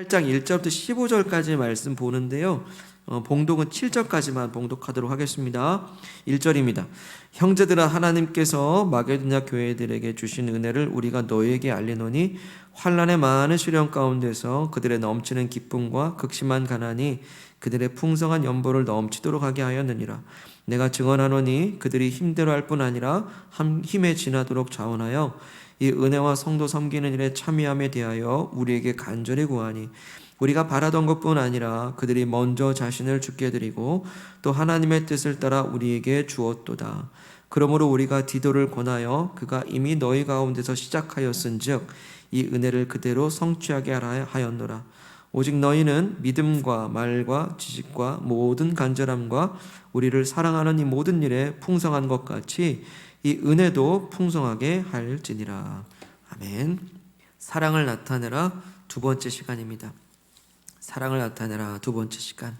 8장 1절부터 15절까지 말씀 보는데요. 봉독은 7절까지만 봉독하도록 하겠습니다. 1절입니다. 형제들아, 하나님께서 마게도냐 교회들에게 주신 은혜를 우리가 너희에게 알리노니 환난의 많은 시련 가운데서 그들의 넘치는 기쁨과 극심한 가난이 그들의 풍성한 연보를 넘치도록 하게 하였느니라. 내가 증언하노니 그들이 힘대로 할 뿐 아니라 힘에 지나도록 자원하여 이 은혜와 성도 섬기는 일에 참여함에 대하여 우리에게 간절히 구하니 우리가 바라던 것뿐 아니라 그들이 먼저 자신을 주께 드리고 또 하나님의 뜻을 따라 우리에게 주었도다. 그러므로 우리가 디도를 권하여 그가 이미 너희 가운데서 시작하였은즉 이 은혜를 그대로 성취하게 하였노라. 오직 너희는 믿음과 말과 지식과 모든 간절함과 우리를 사랑하는 이 모든 일에 풍성한 것 같이 이 은혜도 풍성하게 할지니라. 아멘. 사랑을 나타내라 두 번째 시간입니다. 사랑을 나타내라 두 번째 시간.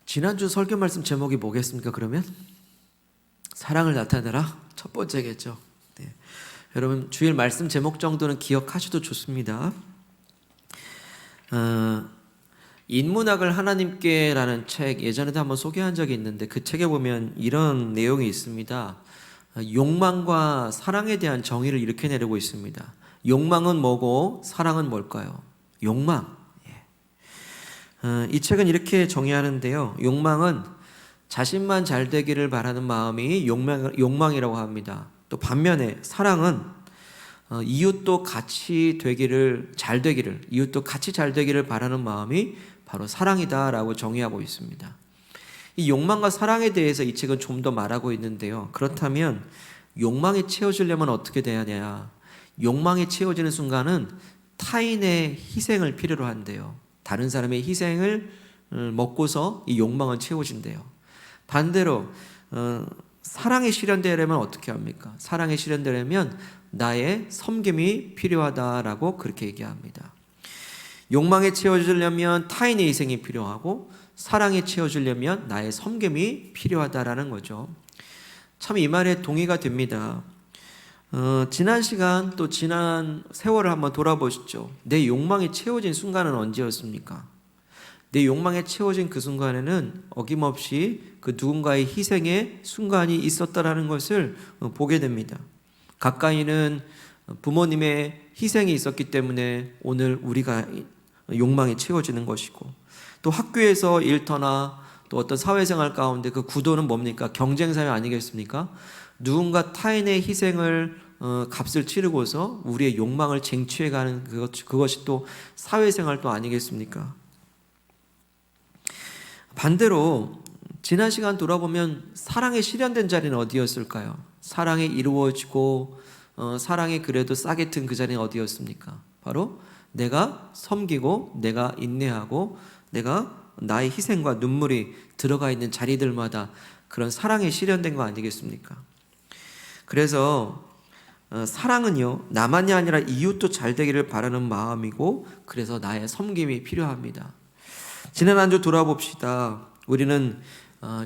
지난주 설교 말씀 제목이 뭐겠습니까? 그러면 사랑을 나타내라 첫 번째겠죠. 네. 여러분 주일 말씀 제목 정도는 기억하셔도 좋습니다. 인문학을 하나님께라는 책 예전에도 한번 소개한 적이 있는데 그 책에 보면 이런 내용이 있습니다. 욕망과 사랑에 대한 정의를 이렇게 내리고 있습니다. 욕망은 뭐고 사랑은 뭘까요? 욕망. 이 책은 이렇게 정의하는데요. 욕망은 자신만 잘 되기를 바라는 마음이 욕망이라고 합니다. 또 반면에 사랑은 이웃도 같이 잘 되기를, 이웃도 같이 잘 되기를 바라는 마음이 바로 사랑이다라고 정의하고 있습니다. 이 욕망과 사랑에 대해서 이 책은 좀 더 말하고 있는데요. 그렇다면 욕망이 채워지려면 어떻게 돼야 하냐? 욕망이 채워지는 순간은 타인의 희생을 필요로 한대요. 다른 사람의 희생을 먹고서 이 욕망은 채워진대요. 반대로 사랑이 실현되려면 어떻게 합니까? 사랑이 실현되려면 나의 섬김이 필요하다라고 그렇게 얘기합니다. 욕망이 채워지려면 타인의 희생이 필요하고 사랑이 채워지려면 나의 섬김이 필요하다라는 거죠. 참 이 말에 동의가 됩니다. 지난 시간 또 지난 세월을 한번 돌아보시죠. 내 욕망이 채워진 순간은 언제였습니까? 내 욕망이 채워진 그 순간에는 어김없이 그 누군가의 희생의 순간이 있었다라는 것을 보게 됩니다. 가까이는 부모님의 희생이 있었기 때문에 오늘 우리가 욕망이 채워지는 것이고, 또 학교에서 일터나 또 어떤 사회생활 가운데 그 구도는 뭡니까? 경쟁사회 아니겠습니까? 누군가 타인의 희생을 값을 치르고서 우리의 욕망을 쟁취해가는 그것이 또 사회생활도 아니겠습니까? 반대로 지난 시간 돌아보면 사랑이 실현된 자리는 어디였을까요? 사랑이 이루어지고 사랑이 그래도 싹이 튼 그 자리는 어디였습니까? 바로 내가 섬기고 내가 인내하고 내가 나의 희생과 눈물이 들어가 있는 자리들마다 그런 사랑이 실현된 거 아니겠습니까? 그래서 사랑은요, 나만이 아니라 이웃도 잘 되기를 바라는 마음이고, 그래서 나의 섬김이 필요합니다. 지난 한 주 돌아봅시다. 우리는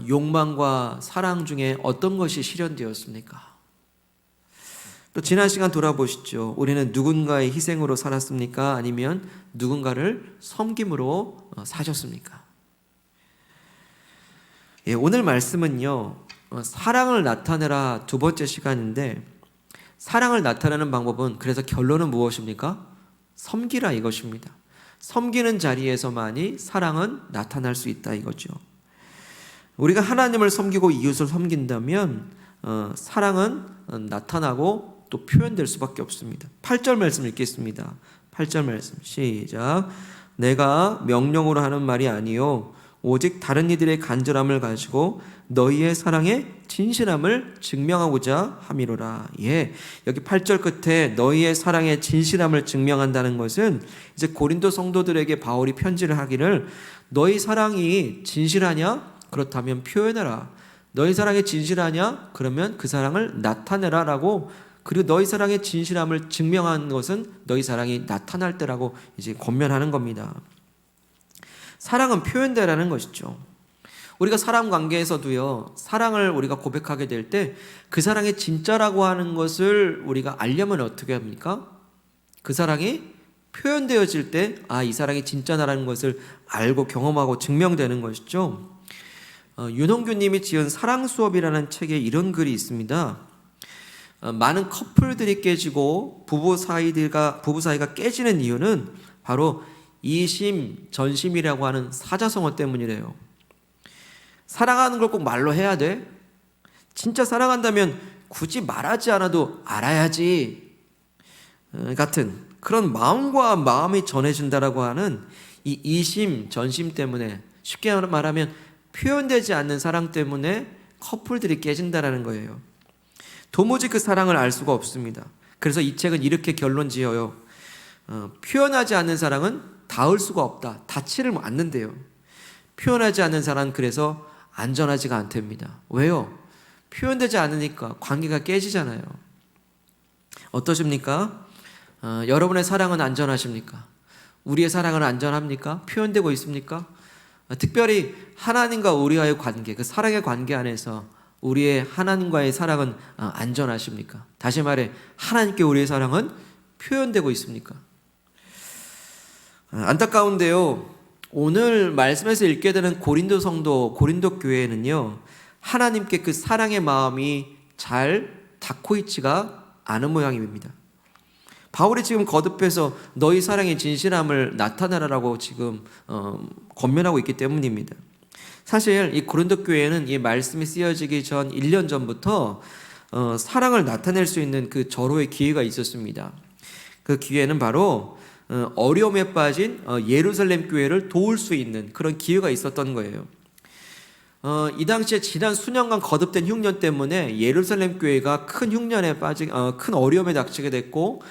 욕망과 사랑 중에 어떤 것이 실현되었습니까? 또 지난 시간 돌아보시죠. 우리는 누군가의 희생으로 살았습니까? 아니면 누군가를 섬김으로 사셨습니까? 예, 오늘 말씀은요, 사랑을 나타내라 두 번째 시간인데, 사랑을 나타내는 방법은 그래서 결론은 무엇입니까? 섬기라 이것입니다. 섬기는 자리에서만이 사랑은 나타날 수 있다 이거죠. 우리가 하나님을 섬기고 이웃을 섬긴다면 사랑은 나타나고 또 표현될 수밖에 없습니다. 8절 말씀 읽겠습니다. 8절 말씀 시작. 내가 명령으로 하는 말이 아니요 오직 다른 이들의 간절함을 가지고 너희의 사랑의 진실함을 증명하고자 함이로라. 예, 여기 8절 끝에 너희의 사랑의 진실함을 증명한다는 것은 이제 고린도 성도들에게 바울이 편지를 하기를 너희 사랑이 진실하냐? 그렇다면 표현해라. 너희 사랑이 진실하냐? 그러면 그 사랑을 나타내라 라고, 그리고 너희 사랑의 진실함을 증명하는 것은 너희 사랑이 나타날 때라고 이제 권면하는 겁니다. 사랑은 표현되라는 것이죠. 우리가 사람 관계에서도요, 사랑을 우리가 고백하게 될 때 그 사랑이 진짜라고 하는 것을 우리가 알려면 어떻게 합니까? 그 사랑이 표현되어질 때 이 사랑이 진짜 나라는 것을 알고 경험하고 증명되는 것이죠. 윤홍규님이 지은 사랑 수업이라는 책에 이런 글이 있습니다. 많은 커플들이 깨지고 부부 사이가 깨지는 이유는 바로 이심 전심이라고 하는 사자성어 때문이래요. 사랑하는 걸 꼭 말로 해야 돼? 진짜 사랑한다면 굳이 말하지 않아도 알아야지 같은 그런 마음과 마음이 전해진다라고 하는 이 이심 전심 때문에, 쉽게 말하면 표현되지 않는 사랑 때문에 커플들이 깨진다라는 거예요. 도무지 그 사랑을 알 수가 없습니다. 그래서 이 책은 이렇게 결론 지어요. 표현하지 않는 사랑은 닿을 수가 없다. 닿지를 않는데요. 표현하지 않는 사랑은 그래서 안전하지가 않답니다. 왜요? 표현되지 않으니까 관계가 깨지잖아요. 어떠십니까? 여러분의 사랑은 안전하십니까? 우리의 사랑은 안전합니까? 표현되고 있습니까? 특별히 하나님과 우리와의 관계, 그 사랑의 관계 안에서 우리의 하나님과의 사랑은 안전하십니까? 다시 말해, 하나님께 우리의 사랑은 표현되고 있습니까? 안타까운데요, 오늘 말씀에서 읽게 되는 고린도 성도, 고린도 교회에는요, 하나님께 그 사랑의 마음이 잘 닿고 있지가 않은 모양입니다. 바울이 지금 거듭해서 너희 사랑의 진실함을 나타내라라고 지금 권면하고 있기 때문입니다. 사실 이 고린도 교회는 이 말씀이 쓰여지기 전 1년 전부터 사랑을 나타낼 수 있는 그 절호의 기회가 있었습니다. 그 기회는 바로 어려움에 빠진 예루살렘 교회를 도울 수 있는 그런 기회가 있었던 거예요. 이 당시에 지난 수년간 거듭된 흉년 때문에 예루살렘 교회가 큰 흉년에 빠진 큰 어려움에 닥치게 됐고,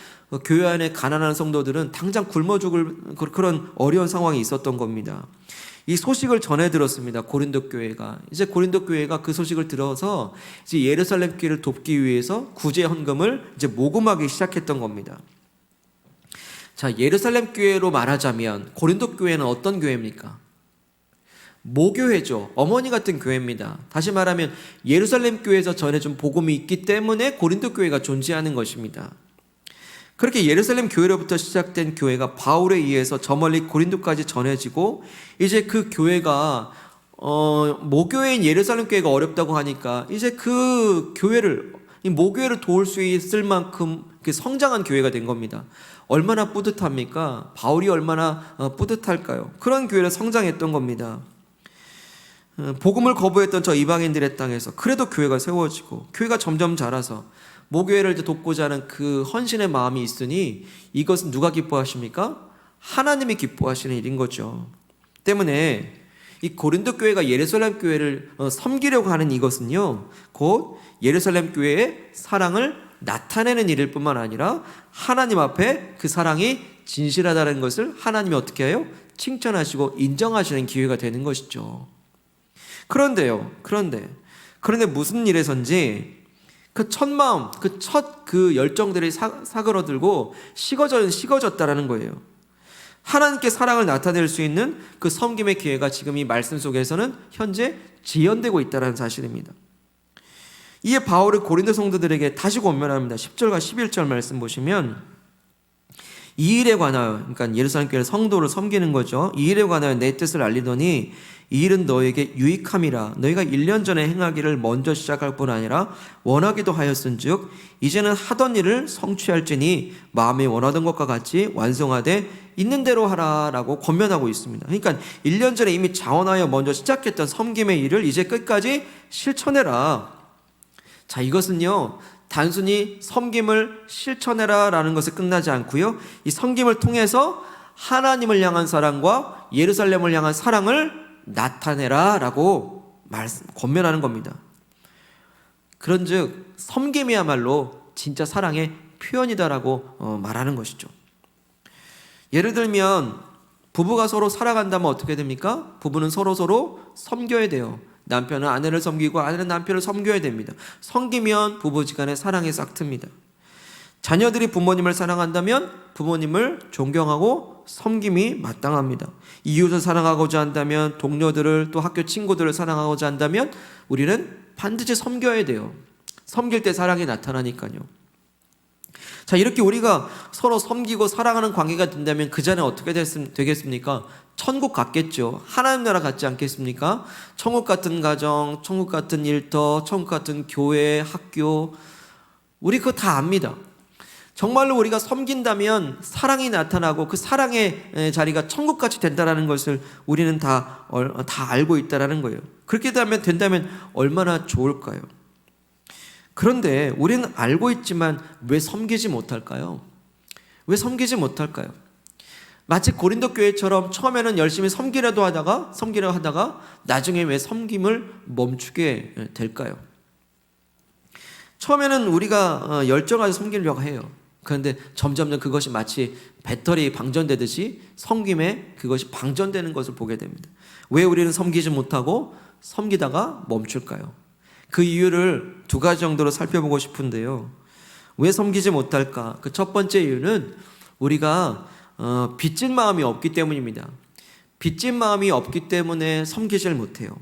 교회 안에 가난한 성도들은 당장 굶어 죽을 그런 어려운 상황이 있었던 겁니다. 이 소식을 전해 들었습니다. 고린도 교회가. 이제 고린도 교회가 그 소식을 들어서 이제 예루살렘 교회를 돕기 위해서 구제 헌금을 이제 모금하기 시작했던 겁니다. 자, 예루살렘 교회로 말하자면 고린도 교회는 어떤 교회입니까? 모교회죠. 어머니 같은 교회입니다. 다시 말하면 예루살렘 교회에서 전해준 복음이 있기 때문에 고린도 교회가 존재하는 것입니다. 그렇게 예루살렘 교회로부터 시작된 교회가 바울에 의해서 저 멀리 고린도까지 전해지고, 이제 그 교회가 모교회인 예루살렘 교회가 어렵다고 하니까 이제 그 교회를, 이 모교회를 도울 수 있을 만큼 성장한 교회가 된 겁니다. 얼마나 뿌듯합니까? 바울이 얼마나 뿌듯할까요? 그런 교회를 성장했던 겁니다. 복음을 거부했던 저 이방인들의 땅에서 그래도 교회가 세워지고, 교회가 점점 자라서 모교회를 돕고자 하는 그 헌신의 마음이 있으니, 이것은 누가 기뻐하십니까? 하나님이 기뻐하시는 일인 거죠. 때문에 이 고린도 교회가 예루살렘 교회를 섬기려고 하는 이것은요, 곧 예루살렘 교회의 사랑을 나타내는 일일 뿐만 아니라 하나님 앞에 그 사랑이 진실하다는 것을 하나님이 어떻게 해요? 칭찬하시고 인정하시는 기회가 되는 것이죠. 그런데 무슨 일에선지 그 첫 마음, 그 첫 열정들이 사그러들고 식어졌다라는 거예요. 하나님께 사랑을 나타낼 수 있는 그 섬김의 기회가 지금 이 말씀 속에서는 현재 지연되고 있다는 사실입니다. 이에 바울이 고린도 성도들에게 다시 권면합니다. 10절과 11절 말씀 보시면, 이 일에 관하여, 그러니까 예루살렘 교회 성도를 섬기는 거죠. 이 일에 관하여 내 뜻을 알리더니 이 일은 너에게 유익함이라. 너희가 1년 전에 행하기를 먼저 시작할 뿐 아니라 원하기도 하였은즉 이제는 하던 일을 성취할지니 마음에 원하던 것과 같이 완성하되 있는 대로 하라라고 권면하고 있습니다. 그러니까 1년 전에 이미 자원하여 먼저 시작했던 섬김의 일을 이제 끝까지 실천해라. 자, 이것은요, 단순히 섬김을 실천해라라는 것에 끝나지 않고요, 이 섬김을 통해서 하나님을 향한 사랑과 예루살렘을 향한 사랑을 나타내라라고 권면하는 겁니다. 그런즉 섬김이야말로 진짜 사랑의 표현이다라고 말하는 것이죠. 예를 들면 부부가 서로 살아간다면 어떻게 됩니까? 부부는 서로 섬겨야 돼요. 남편은 아내를 섬기고 아내는 남편을 섬겨야 됩니다. 섬기면 부부지간의 사랑이 싹틉니다. 자녀들이 부모님을 사랑한다면 부모님을 존경하고 섬김이 마땅합니다. 이웃을 사랑하고자 한다면, 동료들을, 또 학교 친구들을 사랑하고자 한다면 우리는 반드시 섬겨야 돼요. 섬길 때 사랑이 나타나니까요. 자, 이렇게 우리가 서로 섬기고 사랑하는 관계가 된다면 그 자는 어떻게 되겠습니까? 천국 같겠죠. 하나님 나라 같지 않겠습니까? 천국 같은 가정, 천국 같은 일터, 천국 같은 교회, 학교, 우리 그거 다 압니다. 정말로 우리가 섬긴다면 사랑이 나타나고 그 사랑의 자리가 천국같이 된다는 것을 우리는 다 알고 있다는 거예요. 그렇게 된다면 얼마나 좋을까요? 그런데 우리는 알고 있지만 왜 섬기지 못할까요? 왜 섬기지 못할까요? 마치 고린도 교회처럼 처음에는 열심히 섬기려 하다가 나중에 왜 섬김을 멈추게 될까요? 처음에는 우리가 열정하게 섬기려고 해요. 그런데 점점 그것이 마치 배터리 방전되듯이 섬김에 그것이 방전되는 것을 보게 됩니다. 왜 우리는 섬기지 못하고 섬기다가 멈출까요? 그 이유를 두 가지 정도로 살펴보고 싶은데요. 왜 섬기지 못할까? 그 첫 번째 이유는 우리가 빚진 마음이 없기 때문입니다. 빚진 마음이 없기 때문에 섬기질 못해요.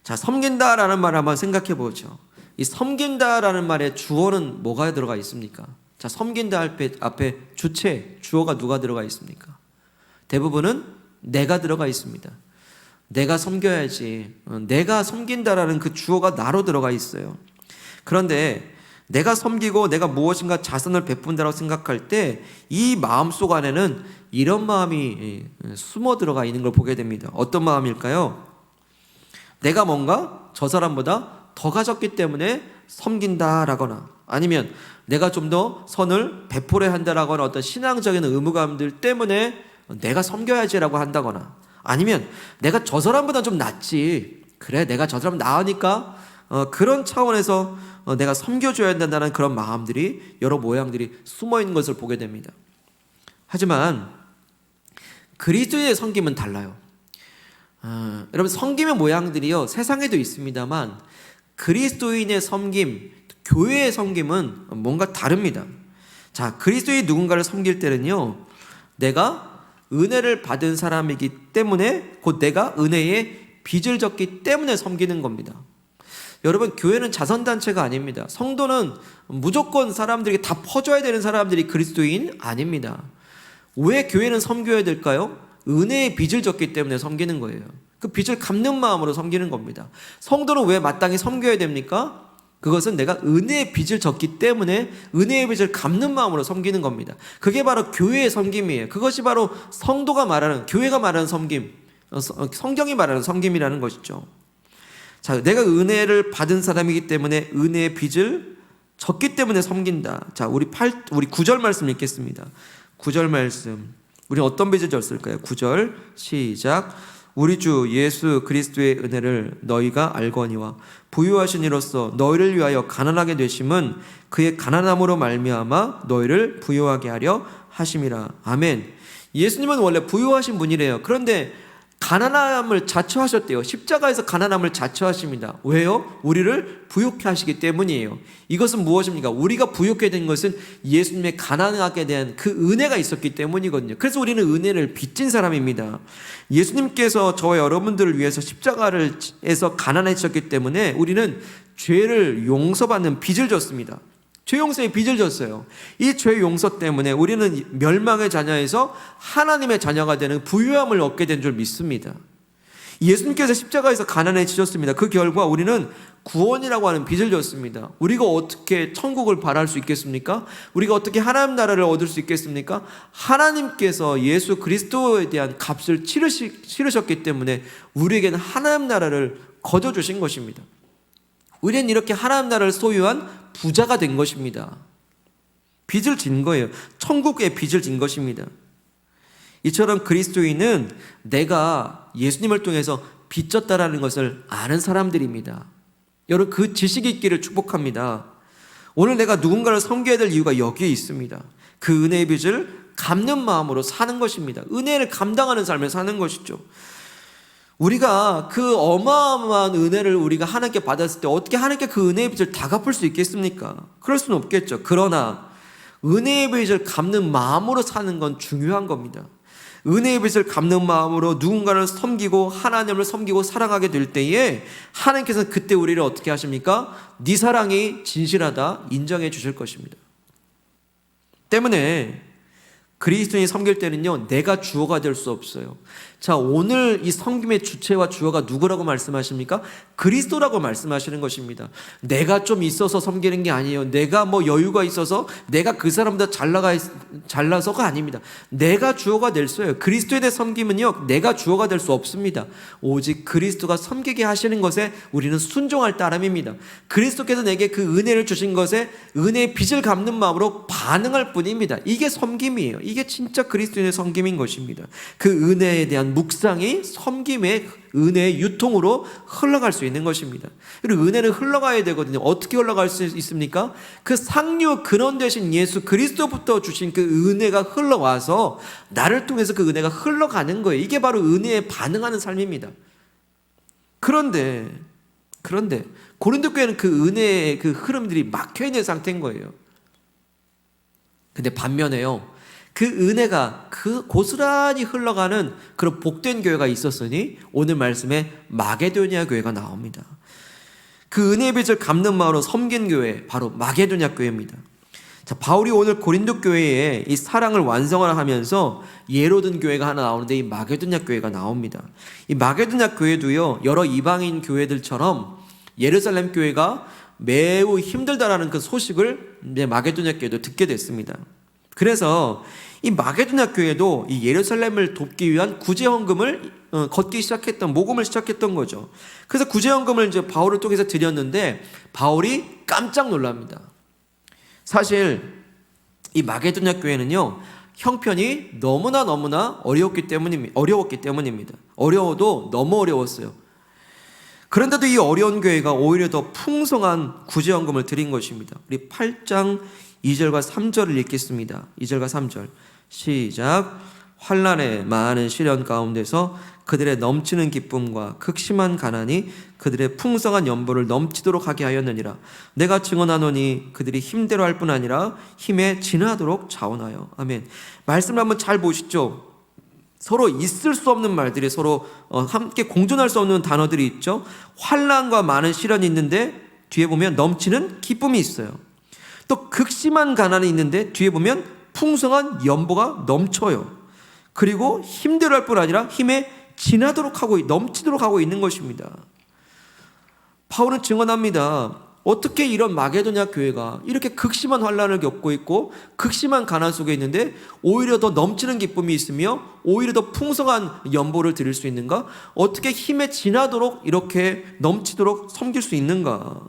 자, 섬긴다라는 말 한번 생각해 보죠. 이 섬긴다라는 말에 주어는 뭐가 들어가 있습니까? 자, 섬긴다 앞에 주체, 주어가 누가 들어가 있습니까? 대부분은 내가 들어가 있습니다. 내가 섬겨야지. 내가 섬긴다라는 그 주어가 나로 들어가 있어요. 그런데 내가 섬기고 내가 무엇인가 자선을 베푼다라고 생각할 때 이 마음속 안에는 이런 마음이 숨어 들어가 있는 걸 보게 됩니다. 어떤 마음일까요? 내가 뭔가 저 사람보다 더 가졌기 때문에 섬긴다라거나, 아니면 내가 좀 더 선을 베풀어야 한다라거나 어떤 신앙적인 의무감들 때문에 내가 섬겨야지라고 한다거나, 아니면 내가 저 사람보다 좀 낫지, 그래 내가 저 사람 나으니까 그런 차원에서 내가 섬겨줘야 된다는 그런 마음들이, 여러 모양들이 숨어있는 것을 보게 됩니다. 하지만 그리스도의 섬김은 달라요. 여러분, 섬김의 모양들이요 세상에도 있습니다만 그리스도인의 섬김, 교회의 섬김은 뭔가 다릅니다. 자, 그리스도의 누군가를 섬길 때는요, 내가 은혜를 받은 사람이기 때문에, 곧 내가 은혜의 빚을 졌기 때문에 섬기는 겁니다. 여러분, 교회는 자선단체가 아닙니다. 성도는 무조건 사람들에게 다 퍼줘야 되는 사람들이 그리스도인 아닙니다. 왜 교회는 섬겨야 될까요? 은혜의 빚을 졌기 때문에 섬기는 거예요. 그 빚을 갚는 마음으로 섬기는 겁니다. 성도는 왜 마땅히 섬겨야 됩니까? 그것은 내가 은혜의 빚을 졌기 때문에 은혜의 빚을 갚는 마음으로 섬기는 겁니다. 그게 바로 교회의 섬김이에요. 그것이 바로 성도가 말하는, 교회가 말하는 섬김, 성경이 말하는 섬김이라는 것이죠. 자, 내가 은혜를 받은 사람이기 때문에 은혜의 빚을 졌기 때문에 섬긴다. 자, 우리 9절 말씀 읽겠습니다. 9절 말씀. 우리 어떤 빚을 졌을까요? 9절 시작. 우리 주 예수 그리스도의 은혜를 너희가 알거니와 부유하신 이로써 너희를 위하여 가난하게 되심은 그의 가난함으로 말미암아 너희를 부유하게 하려 하심이라. 아멘. 예수님은 원래 부유하신 분이래요. 그런데 가난함을 자처하셨대요. 십자가에서 가난함을 자처하십니다. 왜요? 우리를 부유케 하시기 때문이에요. 이것은 무엇입니까? 우리가 부유케 된 것은 예수님의 가난하게 대한 그 은혜가 있었기 때문이거든요. 그래서 우리는 은혜를 빚진 사람입니다. 예수님께서 저와 여러분들을 위해서 십자가에서 가난해지셨기 때문에 우리는 죄를 용서받는 빚을 졌습니다. 죄 용서의 빚을 졌어요. 이 죄 용서 때문에 우리는 멸망의 자녀에서 하나님의 자녀가 되는 부유함을 얻게 된 줄 믿습니다. 예수님께서 십자가에서 가난해지셨습니다. 그 결과 우리는 구원이라고 하는 빚을 졌습니다. 우리가 어떻게 천국을 바랄 수 있겠습니까? 우리가 어떻게 하나님 나라를 얻을 수 있겠습니까? 하나님께서 예수 그리스도에 대한 값을 치르셨기 때문에 우리에게는 하나님 나라를 거둬주신 것입니다. 우리는 이렇게 하나님 나라를 소유한 부자가 된 것입니다. 빚을 진 거예요. 천국의 빚을 진 것입니다. 이처럼 그리스도인은 내가 예수님을 통해서 빚졌다라는 것을 아는 사람들입니다. 여러분, 그 지식이 있기를 축복합니다. 오늘 내가 누군가를 섬겨야 될 이유가 여기에 있습니다. 그 은혜의 빚을 갚는 마음으로 사는 것입니다. 은혜를 감당하는 삶을 사는 것이죠. 우리가 그 어마어마한 은혜를 우리가 하나님께 받았을 때 어떻게 하나님께 그 은혜의 빚을 다 갚을 수 있겠습니까? 그럴 수는 없겠죠. 그러나 은혜의 빚을 갚는 마음으로 사는 건 중요한 겁니다. 은혜의 빚을 갚는 마음으로 누군가를 섬기고 하나님을 섬기고 사랑하게 될 때에 하나님께서는 그때 우리를 어떻게 하십니까? 네 사랑이 진실하다 인정해 주실 것입니다. 때문에 그리스도인이 섬길 때는요, 내가 주어가 될 수 없어요. 자, 오늘 이 섬김의 주체와 주어가 누구라고 말씀하십니까? 그리스도라고 말씀하시는 것입니다. 내가 좀 있어서 섬기는 게 아니에요. 내가 뭐 여유가 있어서 내가 그 사람보다 잘나서가 아닙니다. 내가 주어가 될 수 없어요. 그리스도에 대해 섬김은요, 내가 주어가 될 수 없습니다. 오직 그리스도가 섬기게 하시는 것에 우리는 순종할 따름입니다. 그리스도께서 내게 그 은혜를 주신 것에 은혜의 빚을 갚는 마음으로 반응할 뿐입니다. 이게 섬김이에요. 이게 진짜 그리스도인의 섬김인 것입니다. 그 은혜에 대한 묵상이 섬김의 은혜의 유통으로 흘러갈 수 있는 것입니다. 그리고 은혜는 흘러가야 되거든요. 어떻게 흘러갈 수 있습니까? 그 상류 근원 되신 예수 그리스도부터 주신 그 은혜가 흘러와서 나를 통해서 그 은혜가 흘러가는 거예요. 이게 바로 은혜에 반응하는 삶입니다. 그런데 고린도 교회는 그 은혜의 그 흐름들이 막혀 있는 상태인 거예요. 근데 반면에요, 그 은혜가 그 고스란히 흘러가는 그런 복된 교회가 있었으니 오늘 말씀에 마게도니아 교회가 나옵니다. 그 은혜의 빚을 갚는 마음으로 섬긴 교회, 바로 마게도니아 교회입니다. 자, 바울이 오늘 고린도 교회에 이 사랑을 완성하라 하면서 예로 든 교회가 하나 나오는데 이 마게도니아 교회가 나옵니다. 이 마게도니아 교회도요, 여러 이방인 교회들처럼 예루살렘 교회가 매우 힘들다라는 그 소식을 이제 마게도니아 교회도 듣게 됐습니다. 그래서 이 마게도니아 교회도 이 예루살렘을 돕기 위한 구제 헌금을 모금을 시작했던 거죠. 그래서 구제 헌금을 이제 바울을 통해서 드렸는데 바울이 깜짝 놀랍니다. 사실 이 마게도니아 교회는요, 형편이 너무나 어려웠기 때문입니다. 어려워도 너무 어려웠어요. 그런데도 이 어려운 교회가 오히려 더 풍성한 구제 헌금을 드린 것입니다. 우리 8장 2절과 3절을 읽겠습니다. 2절과 3절 시작. 환난의 많은 시련 가운데서 그들의 넘치는 기쁨과 극심한 가난이 그들의 풍성한 연보를 넘치도록 하게 하였느니라. 내가 증언하노니 그들이 힘대로 할 뿐 아니라 힘에 진하도록 자원하여. 아멘. 말씀을 한번 잘 보시죠. 서로 있을 수 없는 말들이 서로 함께 공존할 수 없는 단어들이 있죠. 환난과 많은 시련이 있는데 뒤에 보면 넘치는 기쁨이 있어요. 또 극심한 가난이 있는데 뒤에 보면 풍성한 연보가 넘쳐요. 그리고 힘대로 할 뿐 아니라 힘에 넘치도록 하고 있는 것입니다. 바울은 증언합니다. 어떻게 이런 마게도냐 교회가 이렇게 극심한 환난을 겪고 있고 극심한 가난 속에 있는데 오히려 더 넘치는 기쁨이 있으며 오히려 더 풍성한 연보를 드릴 수 있는가? 어떻게 힘에 진하도록 이렇게 넘치도록 섬길 수 있는가?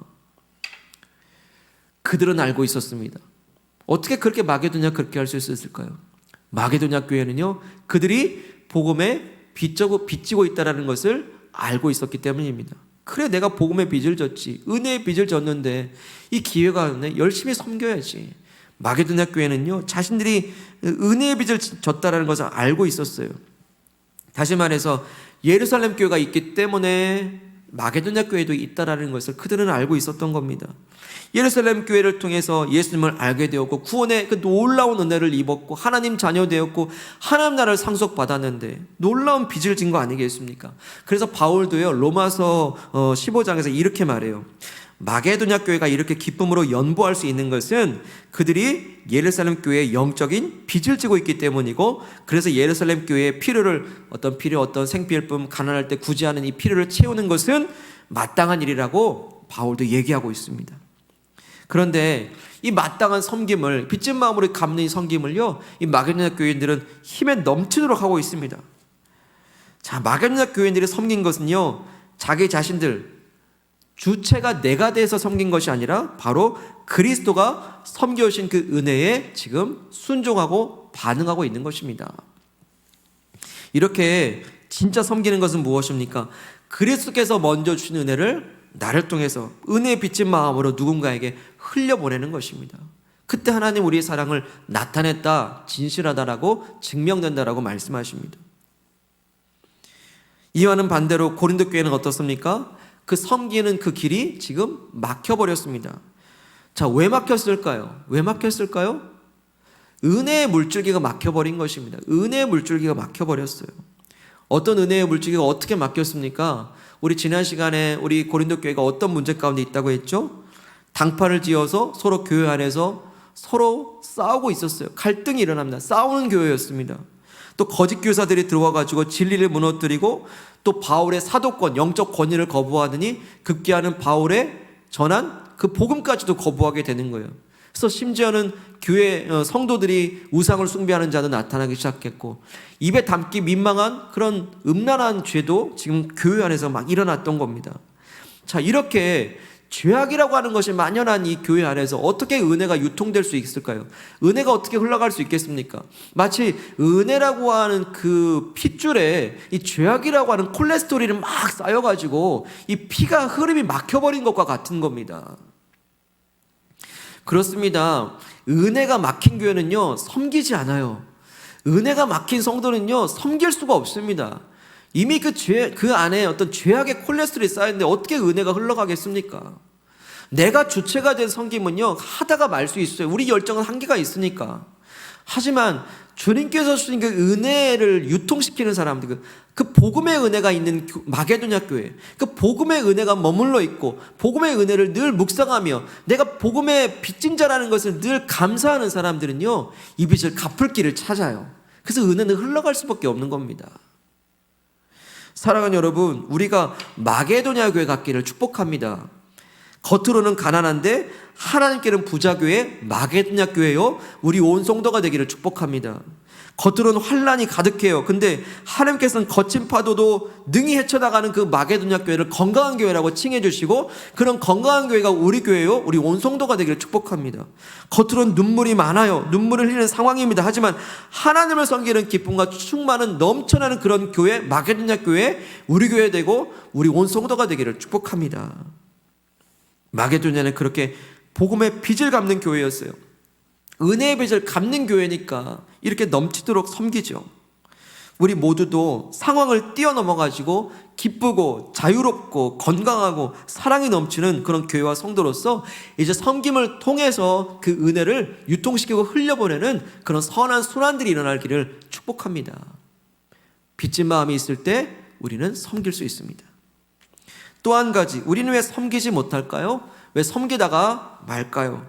그들은 알고 있었습니다. 어떻게 그렇게 마게도냐 그렇게 할 수 있었을까요? 마게도냐 교회는요, 그들이 복음에 빚지고 있다는 것을 알고 있었기 때문입니다. 그래, 내가 복음의 빚을 졌지, 은혜의 빚을 졌는데 이 기회가 왔네, 열심히 섬겨야지. 마게도냐 교회는요, 자신들이 은혜의 빚을 졌다는 것을 알고 있었어요. 다시 말해서 예루살렘 교회가 있기 때문에 마게도냐 교회도 있다라는 것을 그들은 알고 있었던 겁니다. 예루살렘 교회를 통해서 예수님을 알게 되었고 구원의 그 놀라운 은혜를 입었고 하나님 자녀 되었고 하나님 나라를 상속받았는데 놀라운 빚을 진 거 아니겠습니까? 그래서 바울도요, 로마서 15장에서 이렇게 말해요. 마게도냐 교회가 이렇게 기쁨으로 연보할 수 있는 것은 그들이 예루살렘 교회의 영적인 빚을 지고 있기 때문이고, 그래서 예루살렘 교회의 어떤 생필품, 가난할 때 구제하는 이 필요를 채우는 것은 마땅한 일이라고 바울도 얘기하고 있습니다. 그런데 이 마땅한 섬김을, 빚진 마음으로 갚는 이 섬김을요, 이 마게도냐 교인들은 힘에 넘치도록 하고 있습니다. 자, 마게도냐 교인들이 섬긴 것은요, 자기 자신들, 주체가 내가 돼서 섬긴 것이 아니라 바로 그리스도가 섬겨오신 그 은혜에 지금 순종하고 반응하고 있는 것입니다. 이렇게 진짜 섬기는 것은 무엇입니까? 그리스도께서 먼저 주신 은혜를 나를 통해서 은혜에 빚진 마음으로 누군가에게 흘려보내는 것입니다. 그때 하나님 우리의 사랑을 나타냈다, 진실하다라고 증명된다라고 말씀하십니다. 이와는 반대로 고린도 교회는 어떻습니까? 그 섬기는 그 길이 지금 막혀버렸습니다. 자, 왜 막혔을까요? 은혜의 물줄기가 막혀버린 것입니다. 은혜의 물줄기가 막혀버렸어요. 어떤 은혜의 물줄기가 어떻게 막혔습니까? 우리 지난 시간에 우리 고린도 교회가 어떤 문제 가운데 있다고 했죠? 당판을 지어서 서로 교회 안에서 서로 싸우고 있었어요. 갈등이 일어납니다. 싸우는 교회였습니다. 또 거짓 교사들이 들어와가지고 진리를 무너뜨리고 또 바울의 사도권, 영적 권위를 거부하더니 급기야는 바울의 전한 그 복음까지도 거부하게 되는 거예요. 그래서 심지어는 교회 성도들이 우상을 숭배하는 자도 나타나기 시작했고, 입에 담기 민망한 그런 음란한 죄도 지금 교회 안에서 막 일어났던 겁니다. 자, 이렇게 죄악이라고 하는 것이 만연한 이 교회 안에서 어떻게 은혜가 유통될 수 있을까요? 은혜가 어떻게 흘러갈 수 있겠습니까? 마치 은혜라고 하는 그 핏줄에 이 죄악이라고 하는 콜레스테롤이 막 쌓여가지고 이 피가 흐름이 막혀버린 것과 같은 겁니다. 그렇습니다. 은혜가 막힌 교회는요, 섬기지 않아요. 은혜가 막힌 성도는요, 섬길 수가 없습니다. 이미 그 안에 어떤 죄악의 콜레스테롤이 쌓였는데 어떻게 은혜가 흘러가겠습니까? 내가 주체가 된 섬김은요, 하다가 말 수 있어요. 우리 열정은 한계가 있으니까. 하지만 주님께서 주신 그 은혜를 유통시키는 사람들, 그 복음의 은혜가 있는 마게도냐 교회, 그 복음의 은혜가 머물러 있고 복음의 은혜를 늘 묵상하며 내가 복음의 빚진 자라는 것을 늘 감사하는 사람들은요, 이 빚을 갚을 길을 찾아요. 그래서 은혜는 흘러갈 수밖에 없는 겁니다. 사랑하는 여러분, 우리가 마게도냐 교회 같기를 축복합니다. 겉으로는 가난한데 하나님께는 부자 교회, 마게도냐 교회요, 우리 온 성도가 되기를 축복합니다. 겉으로는 환란이 가득해요. 근데 하나님께서는 거친 파도도 능히 헤쳐나가는 그 마게도냐 교회를 건강한 교회라고 칭해 주시고, 그런 건강한 교회가 우리 교회요, 우리 온 성도가 되기를 축복합니다. 겉으로는 눈물이 많아요. 눈물을 흘리는 상황입니다. 하지만 하나님을 섬기는 기쁨과 충만은 넘쳐나는 그런 교회, 마게도냐 교회, 우리 교회 되고 우리 온 성도가 되기를 축복합니다. 마게도냐는 그렇게 복음의 빚을 갚는 교회였어요. 은혜의 빚을 갚는 교회니까 이렇게 넘치도록 섬기죠. 우리 모두도 상황을 뛰어넘어가지고 기쁘고 자유롭고 건강하고 사랑이 넘치는 그런 교회와 성도로서 이제 섬김을 통해서 그 은혜를 유통시키고 흘려보내는 그런 선한 순환들이 일어나기를 축복합니다. 빚진 마음이 있을 때 우리는 섬길 수 있습니다. 또 한 가지, 우리는 왜 섬기지 못할까요? 왜 섬기다가 말까요?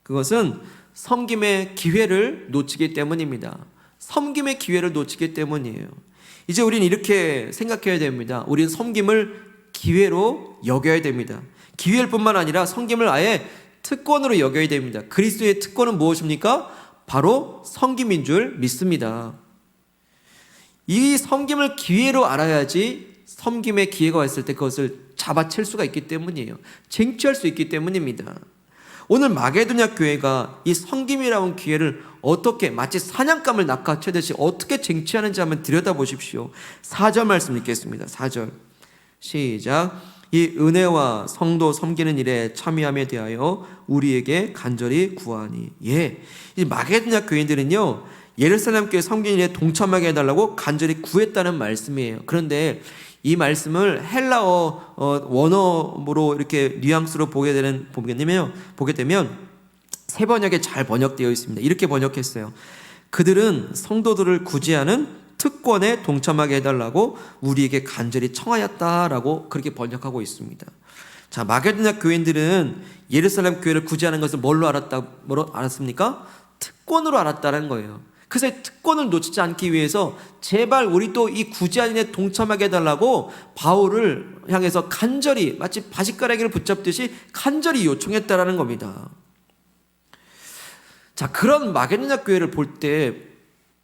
그것은 섬김의 기회를 놓치기 때문입니다. 섬김의 기회를 놓치기 때문이에요. 이제 우리는 이렇게 생각해야 됩니다. 우리는 섬김을 기회로 여겨야 됩니다. 기회일 뿐만 아니라 섬김을 아예 특권으로 여겨야 됩니다. 그리스도의 특권은 무엇입니까? 바로 섬김인 줄 믿습니다. 이 섬김을 기회로 알아야지 섬김의 기회가 왔을 때 그것을 잡아챌 수가 있기 때문이에요. 쟁취할 수 있기 때문입니다. 오늘 마게도냐 교회가 이 섬김이라는 기회를 어떻게 마치 사냥감을 낚아채듯이 어떻게 쟁취하는지 한번 들여다보십시오. 4절 말씀 읽겠습니다. 4절 시작. 이 은혜와 성도 섬기는 일에 참여함에 대하여 우리에게 간절히 구하니. 이 마게도냐 교인들은요, 예루살렘 교회 섬기는 일에 동참하게 해달라고 간절히 구했다는 말씀이에요. 그런데 이 말씀을 헬라어 원어로 이렇게 뉘앙스로 보게 되면 세 번역에 잘 번역되어 있습니다. 이렇게 번역했어요. 그들은 성도들을 구제하는 특권에 동참하게 해달라고 우리에게 간절히 청하였다라고 그렇게 번역하고 있습니다. 자, 마게도냐 교인들은 예루살렘 교회를 구제하는 것을 뭐로 알았습니까? 특권으로 알았다는 거예요. 그래서 특권을 놓치지 않기 위해서 제발 우리도 이 구제하는 데 동참하게 해달라고 바울을 향해서 간절히 마치 바짓가라기를 붙잡듯이 간절히 요청했다라는 겁니다. 자, 그런 마게도냐 교회를 볼 때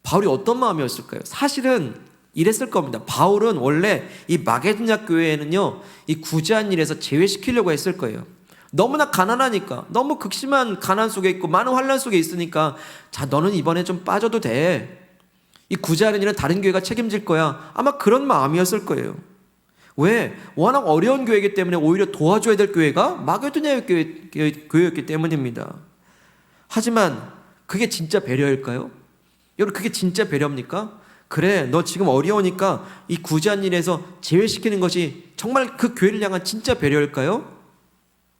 바울이 어떤 마음이었을까요? 사실은 이랬을 겁니다. 바울은 원래 이 마게도냐 교회에는요, 이 구제한 일에서 제외시키려고 했을 거예요. 너무나 가난하니까, 너무 극심한 가난 속에 있고 많은 환난 속에 있으니까, 자, 너는 이번에 좀 빠져도 돼. 이 구제하는 일은 다른 교회가 책임질 거야. 아마 그런 마음이었을 거예요. 왜? 워낙 어려운 교회이기 때문에 오히려 도와줘야 될 교회가 마게도냐 교회였기 때문입니다. 하지만 그게 진짜 배려일까요? 여러분, 그게 진짜 배려입니까? 그래, 너 지금 어려우니까 이 구제한 일에서 제외시키는 것이 정말 그 교회를 향한 진짜 배려일까요?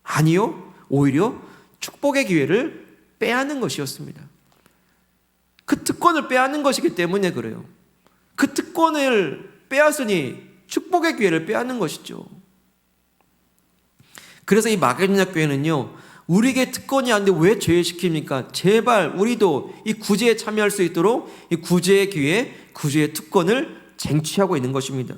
아니요. 오히려 축복의 기회를 빼앗는 것이었습니다. 그 특권을 빼앗는 것이기 때문에 그래요. 그 특권을 빼앗으니 축복의 기회를 빼앗는 것이죠. 그래서 이 마게도냐 교회는요, 우리에게 특권이 아닌데 왜 제외시킵니까? 제발 우리도 이 구제에 참여할 수 있도록 이 구제의 기회, 구제의 특권을 쟁취하고 있는 것입니다.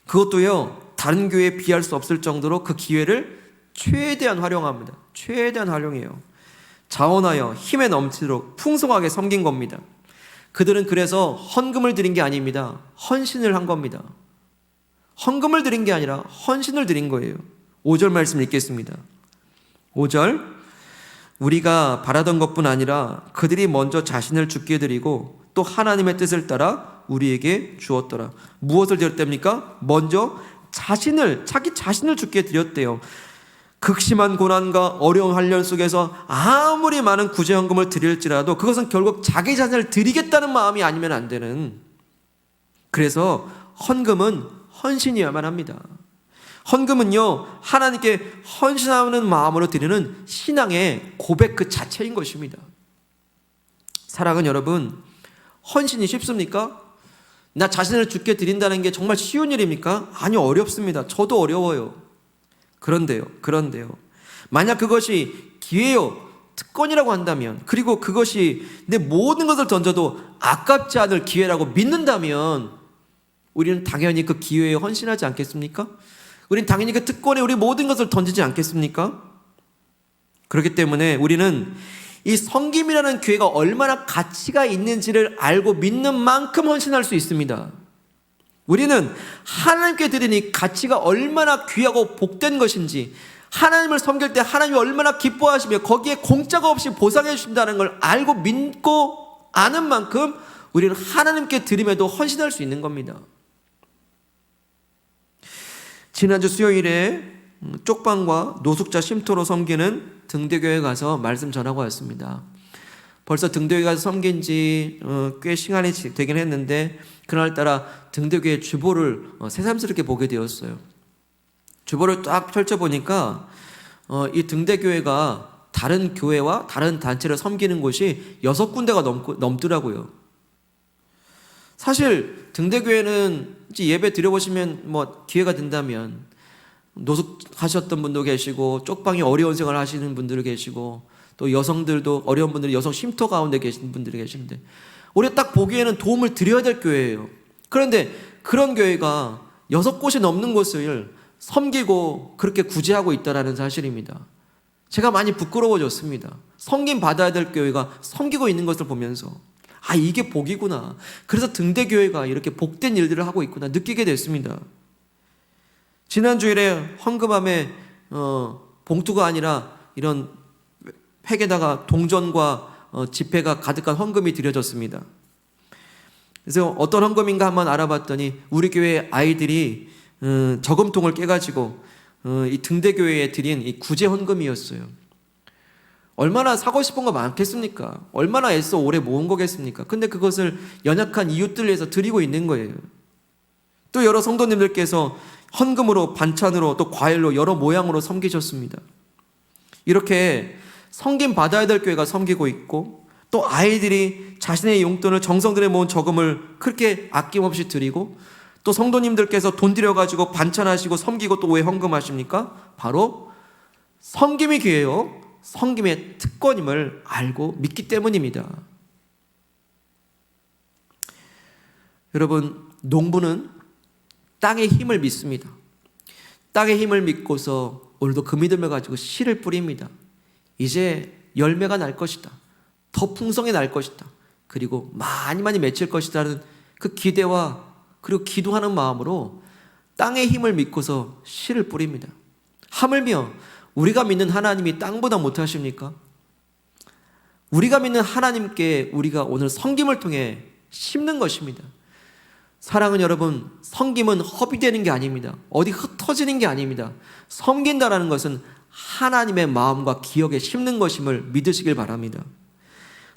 그것도요, 다른 교회에 비할 수 없을 정도로 그 기회를 최대한 활용합니다. 최대한 활용해요. 자원하여 힘에 넘치도록 풍성하게 섬긴 겁니다. 그들은 그래서 헌금을 드린 게 아닙니다. 헌신을 한 겁니다. 헌금을 드린 게 아니라 헌신을 드린 거예요. 5절 말씀 읽겠습니다. 5절, 우리가 바라던 것뿐 아니라 그들이 먼저 자신을 주께 드리고 또 하나님의 뜻을 따라 우리에게 주었더라. 무엇을 드렸답니까? 먼저 자기 자신을 주께 드렸대요. 극심한 고난과 어려운 환련 속에서 아무리 많은 구제헌금을 드릴지라도 그것은 결국 자기 자신을 드리겠다는 마음이 아니면 안 되는, 그래서 헌금은 헌신이어야만 합니다. 헌금은요, 하나님께 헌신하는 마음으로 드리는 신앙의 고백 그 자체인 것입니다. 사랑하는 여러분, 헌신이 쉽습니까? 나 자신을 주께 드린다는 게 정말 쉬운 일입니까? 아니요, 어렵습니다. 저도 어려워요. 그런데요, 만약 그것이 기회요, 특권이라고 한다면, 그리고 그것이 내 모든 것을 던져도 아깝지 않을 기회라고 믿는다면 우리는 당연히 그 기회에 헌신하지 않겠습니까? 우리는 당연히 그 특권에 우리 모든 것을 던지지 않겠습니까? 그렇기 때문에 우리는 이 섬김이라는 기회가 얼마나 가치가 있는지를 알고 믿는 만큼 헌신할 수 있습니다. 우리는 하나님께 드린 이 가치가 얼마나 귀하고 복된 것인지, 하나님을 섬길 때 하나님이 얼마나 기뻐하시며 거기에 공짜가 없이 보상해 주신다는 걸 알고 믿고 아는 만큼 우리는 하나님께 드림에도 헌신할 수 있는 겁니다. 지난주 수요일에 쪽방과 노숙자 쉼터로 섬기는 등대교회 가서 말씀 전하고 왔습니다. 벌써 등대교회 가서 섬긴 지 꽤 시간이 되긴 했는데 그날따라 등대교회 주보를 새삼스럽게 보게 되었어요. 주보를 딱 펼쳐보니까 이 등대교회가 다른 교회와 다른 단체를 섬기는 곳이 6군데가 넘더라고요. 사실 등대교회는 예배 드려보시면 뭐 기회가 된다면 노숙하셨던 분도 계시고 쪽방이 어려운 생활 하시는 분들 계시고 또 여성들도 어려운 분들이 여성 쉼터 가운데 계신 분들이 계시는데 우리가 딱 보기에는 도움을 드려야 될 교회예요. 그런데 그런 교회가 6곳이 넘는 곳을 섬기고 그렇게 구제하고 있다는 사실입니다. 제가 많이 부끄러워졌습니다. 섬김 받아야 될 교회가 섬기고 있는 것을 보면서 아, 이게 복이구나. 그래서 등대교회가 이렇게 복된 일들을 하고 있구나 느끼게 됐습니다. 지난 주일에 헌금함에 봉투가 아니라 이런 팩에다가 동전과 지폐가 가득한 헌금이 드려졌습니다. 그래서 어떤 헌금인가 한번 알아봤더니 우리 교회 아이들이 저금통을 깨가지고 이 등대교회에 드린 이 구제 헌금이었어요. 얼마나 사고 싶은 거 많겠습니까? 얼마나 애써 오래 모은 거겠습니까? 근데 그것을 연약한 이웃들 위해서 드리고 있는 거예요. 또 여러 성도님들께서 헌금으로, 반찬으로, 또 과일로 여러 모양으로 섬기셨습니다. 이렇게 섬김 받아야 될 교회가 섬기고 있고 또 아이들이 자신의 용돈을 정성 들여 모은 저금을 그렇게 아낌없이 드리고 또 성도님들께서 돈 들여가지고 반찬하시고 섬기고 또 왜 헌금하십니까? 바로 섬김이 기회요, 섬김의 특권임을 알고 믿기 때문입니다. 여러분, 농부는 땅의 힘을 믿습니다. 땅의 힘을 믿고서 오늘도 그 믿음을 가지고 씨를 뿌립니다. 이제 열매가 날 것이다. 더 풍성히 날 것이다. 그리고 많이 맺힐 것이라는 그 기대와 그리고 기도하는 마음으로 땅의 힘을 믿고서 씨를 뿌립니다. 하물며 우리가 믿는 하나님이 땅보다 못하십니까? 우리가 믿는 하나님께 우리가 오늘 섬김을 통해 심는 것입니다. 사랑하는 여러분, 섬김은 허비되는 게 아닙니다. 어디 흩어지는 게 아닙니다. 섬긴다라는 것은 하나님의 마음과 기억에 심는 것임을 믿으시길 바랍니다.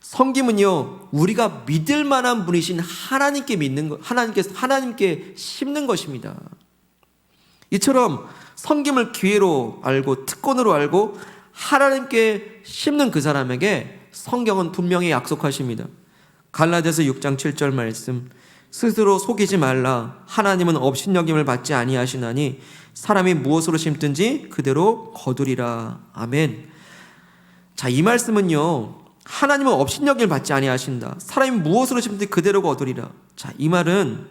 섬김은요, 우리가 믿을 만한 분이신 하나님께 믿는 것, 하나님께 심는 것입니다. 이처럼 섬김을 기회로 알고 특권으로 알고 하나님께 심는 그 사람에게 성경은 분명히 약속하십니다. 갈라디아서 6장 7절 말씀, 스스로 속이지 말라. 하나님은 업신여김을 받지 아니하시나니 사람이 무엇으로 심든지 그대로 거두리라. 아멘. 자, 이 말씀은요, 하나님은 업신여김을 받지 아니하신다. 사람이 무엇으로 심든지 그대로 거두리라. 자, 이 말은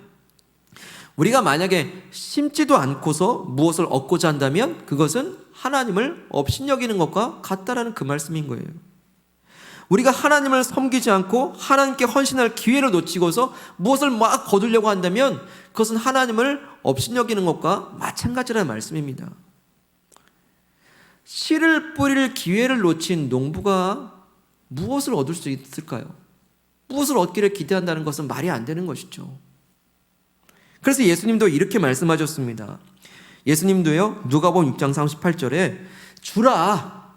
우리가 만약에 심지도 않고서 무엇을 얻고자 한다면 그것은 하나님을 업신여기는 것과 같다라는 그 말씀인 거예요. 우리가 하나님을 섬기지 않고 하나님께 헌신할 기회를 놓치고서 무엇을 막 거두려고 한다면 그것은 하나님을 업신여기는 것과 마찬가지라는 말씀입니다. 씨를 뿌릴 기회를 놓친 농부가 무엇을 얻을 수 있을까요? 무엇을 얻기를 기대한다는 것은 말이 안 되는 것이죠. 그래서 예수님도 이렇게 말씀하셨습니다. 예수님도요, 누가복음 6장 38절에 주라,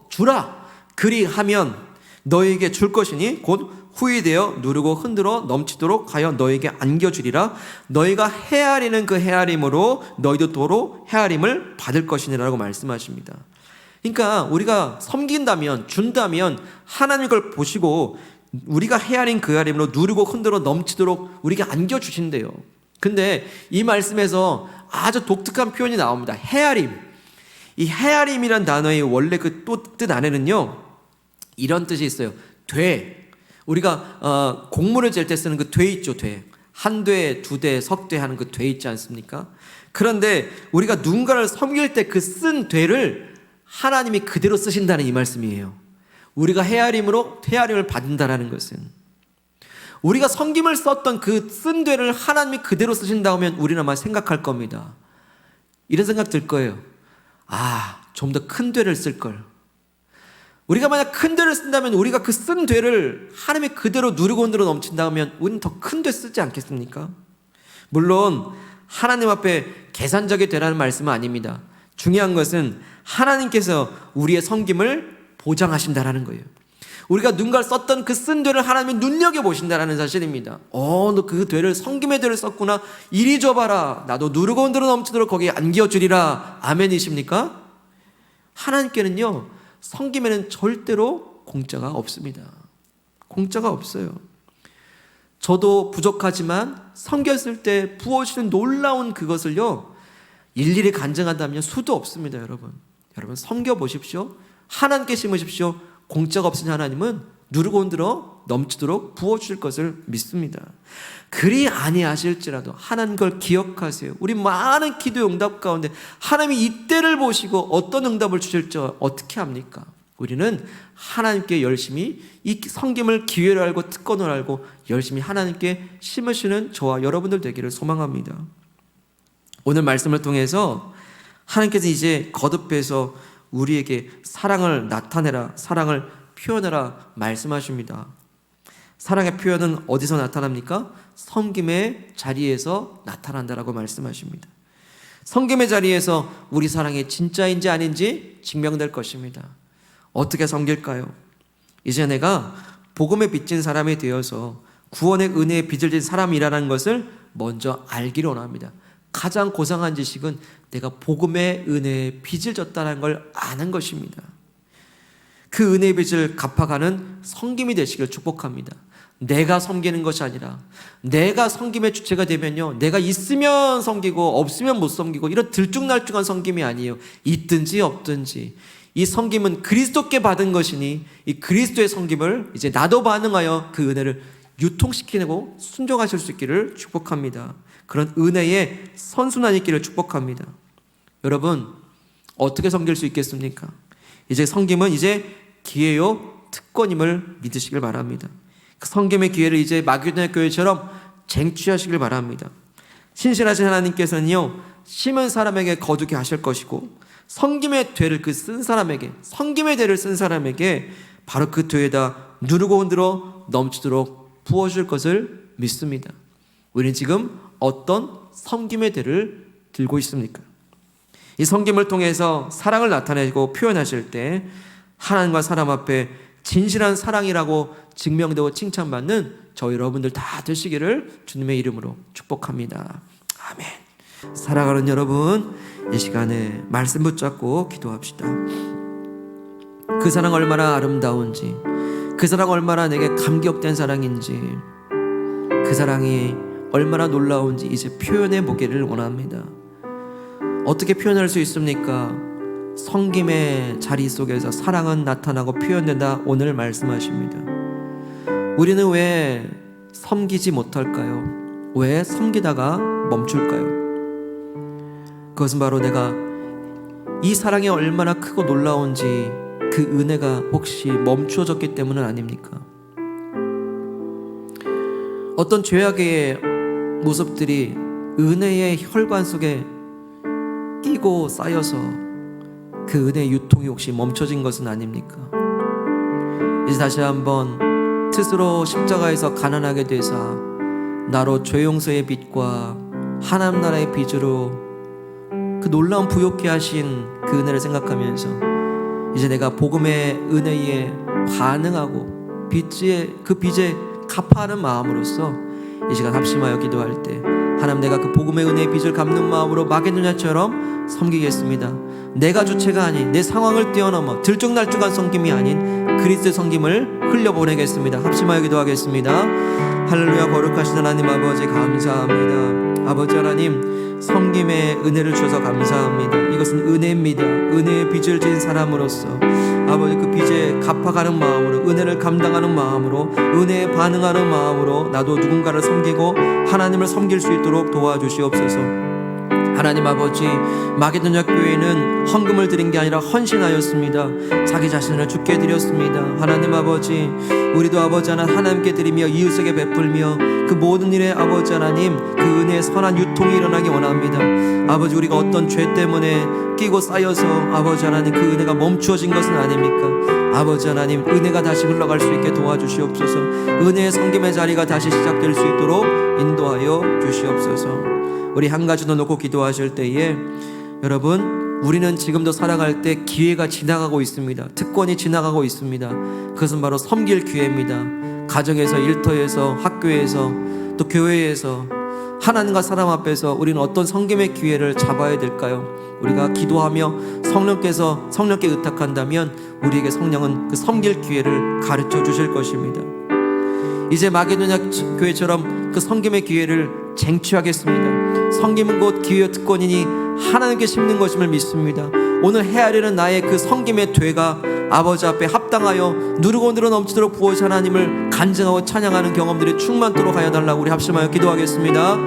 주라, 그리하면 너에게 줄 것이니 곧 후히되어 누르고 흔들어 넘치도록 하여 너에게 안겨주리라. 너희가 헤아리는 그 헤아림으로 너희도 도로 헤아림을 받을 것이니라고 말씀하십니다. 그러니까 우리가 섬긴다면, 준다면 하나님 걸 보시고 우리가 헤아린 그 헤아림으로 누르고 흔들어 넘치도록 우리에게 안겨주신대요. 근데 이 말씀에서 아주 독특한 표현이 나옵니다. 헤아림. 이 헤아림이란 단어의 원래 그 뜻 안에는요, 이런 뜻이 있어요. 우리가 곡물을 잴 때 쓰는 그 돼 있죠. 한 돼, 두 돼, 석 돼 하는 그 돼 있지 않습니까? 그런데 우리가 누군가를 섬길 때 그 쓴 되를 하나님이 그대로 쓰신다는 이 말씀이에요. 우리가 헤아림을 받는다라는 것은 우리가 섬김을 썼던 그 쓴 되를 하나님이 그대로 쓰신다 하면 우리는 아마 생각할 겁니다. 이런 생각 들 거예요. 좀 더 큰 되를 쓸 걸. 우리가 만약 큰 되를 쓴다면 우리가 그 쓴 되를 하나님이 그대로 누르고 흔들어 넘친다 하면 우리는 더 큰 되 쓰지 않겠습니까? 물론 하나님 앞에 계산적이 되라는 말씀은 아닙니다. 중요한 것은 하나님께서 우리의 섬김을 보장하신다라는 거예요. 우리가 누군가를 썼던 그 쓴 되를 하나님이 눈여겨보신다라는 사실입니다. 너 그 되를, 섬김의 되를 썼구나. 이리 줘봐라. 나도 누르고 흔들어 넘치도록 거기에 안겨주리라. 아멘이십니까? 하나님께는요, 섬김에는 절대로 공짜가 없습니다. 공짜가 없어요. 저도 부족하지만 섬겼을 때 부어주시는 놀라운 그것을요, 일일이 간증한다면 수도 없습니다. 여러분 섬겨보십시오. 하나님께 심으십시오. 공짜가 없으신 하나님은 누르고 흔들어 넘치도록 부어주실 것을 믿습니다. 그리 아니하실지라도 하나님 걸 기억하세요. 우리 많은 기도 응답 가운데 하나님이 이때를 보시고 어떤 응답을 주실지 어떻게 합니까? 우리는 하나님께 열심히 이 섬김을 기회를 알고 특권을 알고 열심히 하나님께 심으시는 저와 여러분들 되기를 소망합니다. 오늘 말씀을 통해서 하나님께서 이제 거듭해서 우리에게 사랑을 나타내라, 사랑을 표현하라 말씀하십니다. 사랑의 표현은 어디서 나타납니까? 섬김의 자리에서 나타난다라고 말씀하십니다. 섬김의 자리에서 우리 사랑이 진짜인지 아닌지 증명될 것입니다. 어떻게 섬길까요? 이제 내가 복음에 빚진 사람이 되어서 구원의 은혜에 빚을 진 사람이라는 것을 먼저 알기를 원합니다. 가장 고상한 지식은 내가 복음의 은혜에 빚을 졌다는 걸 아는 것입니다. 그 은혜의 빚을 갚아가는 섬김이 되시길 축복합니다. 내가 섬기는 것이 아니라 내가 섬김의 주체가 되면요, 내가 있으면 섬기고 없으면 못 섬기고 이런 들쭉날쭉한 섬김이 아니에요. 있든지 없든지 이 섬김은 그리스도께 받은 것이니 이 그리스도의 섬김을 이제 나도 반응하여 그 은혜를 유통시키고 순종하실 수 있기를 축복합니다. 그런 은혜의 선순환이 있기를 축복합니다. 여러분 어떻게 섬길 수 있겠습니까? 이제 섬김은 이제 기회요 특권임을 믿으시길 바랍니다. 그 섬김의 기회를 이제 마게도냐 교회처럼 쟁취하시길 바랍니다. 신실하신 하나님께서는요, 심은 사람에게 거두게 하실 것이고 섬김의 되를 그 쓴 사람에게, 섬김의 되를 쓴 사람에게 바로 그 되에다 누르고 흔들어 넘치도록 부어줄 것을 믿습니다. 우리는 지금 어떤 섬김의 대를 들고 있습니까? 이 섬김을 통해서 사랑을 나타내고 표현하실 때 하나님과 사람 앞에 진실한 사랑이라고 증명되고 칭찬받는 저 여러분들 다 되시기를 주님의 이름으로 축복합니다. 아멘. 사랑하는 여러분, 이 시간에 말씀 붙잡고 기도합시다. 그 사랑 얼마나 아름다운지, 그 사랑 얼마나 내게 감격된 사랑인지, 그 사랑이 얼마나 놀라운지 이제 표현해 보기를 원합니다. 어떻게 표현할 수 있습니까? 섬김의 자리 속에서 사랑은 나타나고 표현된다, 오늘 말씀하십니다. 우리는 왜 섬기지 못할까요? 왜 섬기다가 멈출까요? 그것은 바로 내가 이 사랑이 얼마나 크고 놀라운지 그 은혜가 혹시 멈추어졌기 때문은 아닙니까? 어떤 죄악의 모습들이 은혜의 혈관 속에 끼고 쌓여서 그 은혜의 유통이 혹시 멈춰진 것은 아닙니까? 이제 다시 한번 스스로 십자가에서 가난하게 되사 나로 죄용서의 빛과 하나님 나라의 빚으로 그 놀라운 부욕케 하신 그 은혜를 생각하면서 이제 내가 복음의 은혜에 반응하고 그 빚에 갚아하는 마음으로써 이 시간 합심하여 기도할 때 하나님, 내가 그 복음의 은혜의 빚을 갚는 마음으로 마게도냐처럼 섬기겠습니다. 내가 주체가 아닌 내 상황을 뛰어넘어 들쭉날쭉한 섬김이 아닌 그리스도의 섬김을 흘려보내겠습니다. 합심하여 기도하겠습니다. 할렐루야. 거룩하신 하나님 아버지, 감사합니다. 아버지 하나님, 섬김의 은혜를 주셔서 감사합니다. 이것은 은혜입니다. 은혜의 빚을 진 사람으로서 아버지, 그 빚에 갚아가는 마음으로, 은혜를 감당하는 마음으로, 은혜에 반응하는 마음으로 나도 누군가를 섬기고 하나님을 섬길 수 있도록 도와주시옵소서. 하나님 아버지, 마게도냐 교회는 헌금을 드린 게 아니라 헌신하였습니다. 자기 자신을 주께 드렸습니다. 하나님 아버지, 우리도 아버지 하나님께 드리며 이웃에게 베풀며 그 모든 일에 아버지 하나님, 그 은혜의 선한 유통이 일어나기 원합니다. 아버지, 우리가 어떤 죄 때문에 끼고 쌓여서 아버지 하나님 그 은혜가 멈추어진 것은 아닙니까? 아버지 하나님, 은혜가 다시 흘러갈 수 있게 도와주시옵소서. 은혜의 섬김의 자리가 다시 시작될 수 있도록 인도하여 주시옵소서. 우리 한 가지 더 놓고 기도하실 때에 여러분, 우리는 지금도 살아갈 때 기회가 지나가고 있습니다. 특권이 지나가고 있습니다. 그것은 바로 섬길 기회입니다. 가정에서, 일터에서, 학교에서, 또 교회에서 하나님과 사람 앞에서 우리는 어떤 섬김의 기회를 잡아야 될까요? 우리가 기도하며 성령께 의탁한다면 우리에게 성령은 그 섬길 기회를 가르쳐 주실 것입니다. 이제 마게도냐 교회처럼 그 섬김의 기회를 쟁취하겠습니다. 섬김은 곧 기회와 특권이니 하나님께 심는 것임을 믿습니다. 오늘 헤아리는 나의 그 섬김의 되가 아버지 앞에 합당하여 누르고 늘어 넘치도록 부어주신 하나님을 간증하고 찬양하는 경험들이 충만토록 하여 달라고 우리 합심하여 기도하겠습니다.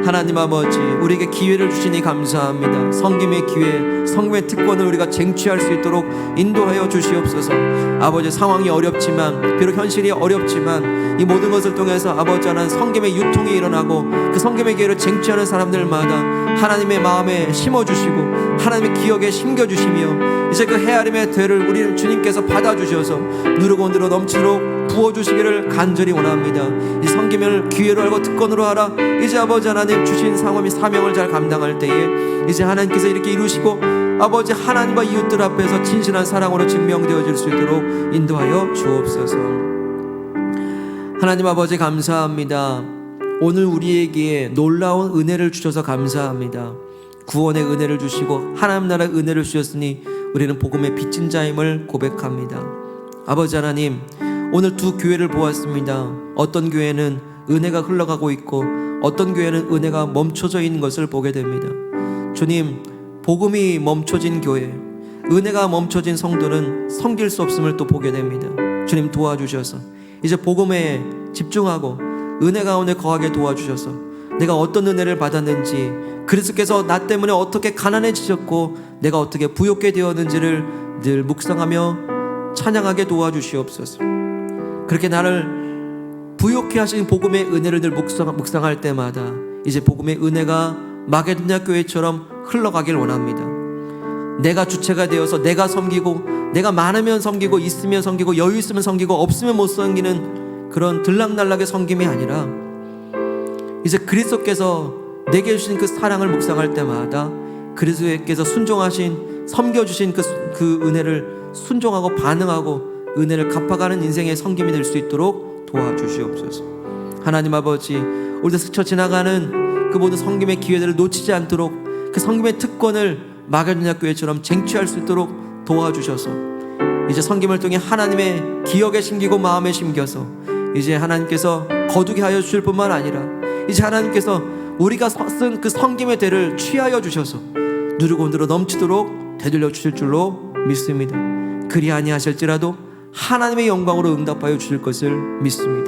하나님 아버지, 우리에게 기회를 주시니 감사합니다. 섬김의 기회, 섬김의 특권을 우리가 쟁취할 수 있도록 인도하여 주시옵소서. 아버지, 상황이 어렵지만, 비록 현실이 어렵지만 이 모든 것을 통해서 아버지 하나님 섬김의 유통이 일어나고 그 섬김의 기회를 쟁취하는 사람들마다 하나님의 마음에 심어주시고 하나님의 기억에 심겨주시며 이제 그 헤아림의 되를 우리 주님께서 받아주셔서 누르고 늘어 넘치도록 부어주시기를 간절히 원합니다. 이 섬김을 기회로 알고 특권으로 하라. 이제 아버지 하나님 주신 상황이 사명을 잘 감당할 때에 이제 하나님께서 이렇게 이루시고 아버지 하나님과 이웃들 앞에서 진실한 사랑으로 증명되어질 수 있도록 인도하여 주옵소서. 하나님 아버지, 감사합니다. 오늘 우리에게 놀라운 은혜를 주셔서 감사합니다. 구원의 은혜를 주시고 하나님 나라의 은혜를 주셨으니 우리는 복음의 빚진 자임을 고백합니다. 아버지 하나님, 오늘 두 교회를 보았습니다. 어떤 교회는 은혜가 흘러가고 있고 어떤 교회는 은혜가 멈춰져 있는 것을 보게 됩니다. 주님, 복음이 멈춰진 교회, 은혜가 멈춰진 성도는 섬길 수 없음을 또 보게 됩니다. 주님, 도와주셔서 이제 복음에 집중하고 은혜 가운데 거하게 도와주셔서 내가 어떤 은혜를 받았는지, 그리스도께서 나 때문에 어떻게 가난해지셨고 내가 어떻게 부욕게 되었는지를 늘 묵상하며 찬양하게 도와주시옵소서. 그렇게 나를 부욕케 하신 복음의 은혜를 늘 묵상할 때마다 이제 복음의 은혜가 마게도냐 교회처럼 흘러가길 원합니다. 내가 주체가 되어서 내가 섬기고, 내가 많으면 섬기고, 있으면 섬기고, 여유 있으면 섬기고, 없으면 못 섬기는 그런 들락날락의 섬김이 아니라 이제 그리스도께서 내게 주신 그 사랑을 묵상할 때마다 그리스도께서 순종하신, 섬겨주신 그 은혜를 순종하고 반응하고 은혜를 갚아가는 인생의 섬김이 될 수 있도록 도와주시옵소서. 하나님 아버지, 우리도 스쳐 지나가는 그 모든 섬김의 기회들을 놓치지 않도록 그 섬김의 특권을 마게도냐 교회처럼 쟁취할 수 있도록 도와주셔서 이제 섬김을 통해 하나님의 기억에 심기고 마음에 심겨서 이제 하나님께서 거두게 하여 주실 뿐만 아니라 이제 하나님께서 우리가 쓴 그 섬김의 대를 취하여 주셔서 누르고 늘어 넘치도록 되돌려 주실 줄로 믿습니다. 그리 아니하실지라도 하나님의 영광으로 응답하여 주실 것을 믿습니다.